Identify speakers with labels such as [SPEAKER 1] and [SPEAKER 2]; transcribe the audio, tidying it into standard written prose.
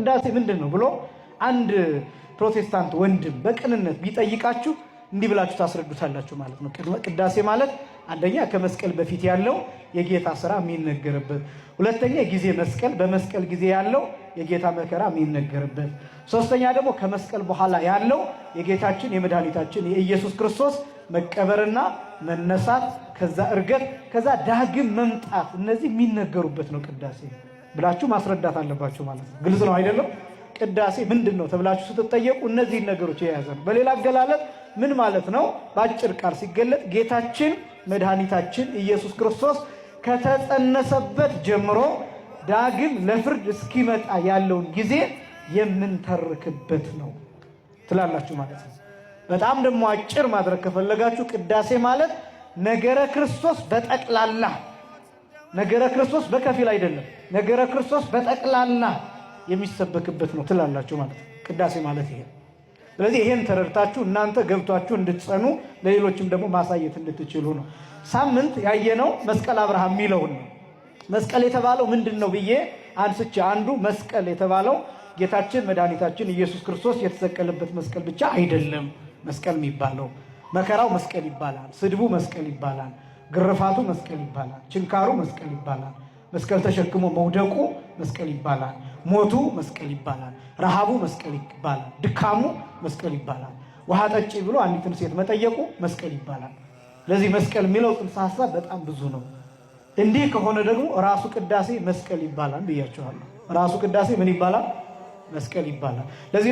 [SPEAKER 1] ቅዳሴ ምንድነው ብሎ አንድ ፕሮቴስታንት ወንድም በቅንነት ቢጠይቃችሁ እንዲህ ብላችሁ ታስረዱታላችሁ ማለት ነው። ቅዳሴ ማለት አንደኛ ከመስቀል በፊት ያለው የጌታ ሥራ የሚነገርበት፣ ሁለተኛ ጊዜ መስቀል በመስቀል ጊዜ ያለው የጌታ መከራ የሚነገርበት፣ ሶስተኛ ደግሞ ከመስቀል በኋላ ያለው የጌታችን የመድኃኒታችን የኢየሱስ ክርስቶስ መቀበርና መነሳት፣ ከዛ እርገት፣ ከዛ ዳግም መምጣት፣ እነዚህ የሚነገሩበት ነው ቅዳሴ ብላችሁ ማስረዳት አለባችሁ ማለት ነው። ግልጽ ነው አይደለም? ቅዳሴ ምንድነው ተብላችሁ ስትጠየቁ እነዚህ ነገሮች የያዘ ነው። በሌላ አገላለጥ ምን ማለት ነው? በአጭር ቃል ሲገለጥ ጌታችን መድኃኒታችን ኢየሱስ ክርስቶስ ከተጸነሰበት ጀምሮ ዳግም ለፍርድ እስኪመጣ ያለውን ጊዜ የምንተርክበት ነው ትላላችሁ ማለት ነው። በጣም ደግሞ አጭር ማድረግ ከፈለጋችሁ ቅዳሴ ማለት ነገረ ክርስቶስ በጠቅላላ፣ ነገረ ክርስቶስ በከፊል አይደለም፣ ነገረ ክርስቶስ በጠቅላላ የሚሰበክበት ነው ትላላችሁ ማለት ነው። ቅዳሴ ማለት ይሄ። ስለዚህ ይሄን ተረድታችሁ እናንተ ገብቷችሁ እንድትጸኑ ለሌሎችም ደግሞ ማሳየት እንድትችሉ ነው። ሳምንት ያየነው መስቀል አብርሃም የሚለውን ነው። መስቀል የተባለው ምንድነው ብዬ አንስቼ አንዱ መስቀል የተባለው ጌታችን መድኃኒታችን ኢየሱስ ክርስቶስ የተሰቀለበት መስቀል ብቻ አይደለም። መስቀል የሚባለው መከራው መስቀል ይባላል፣ ስድቡ መስቀል ይባላል፣ ግርፋቱ መስቀል ይባላል፣ ችንካሩ መስቀል ይባላል፣ መስቀል ተሸክሞ መውደቁ መስቀል ይባላል፣ ሞቱ መስቀል ይባላል፣ ረሃቡ መስቀል ይባላል፣ ድካሙ መስቀል ይባላል፣ ውሃ ጠጪ ብሎ አንዲትን ሴት መጠየቁ መስቀል ይባላል። ስለዚህ መስቀል የሚለው ጽንሰ ሐሳብ በጣም ብዙ ነው። እንዲህ ከሆነ ደግሞ ራሱ ቅዳሴ መስቀል ይባላል ብያችኋለሁ። ራሱ ቅዳሴ ምን ይባላል? መስቀል ይባላል። ለዚህ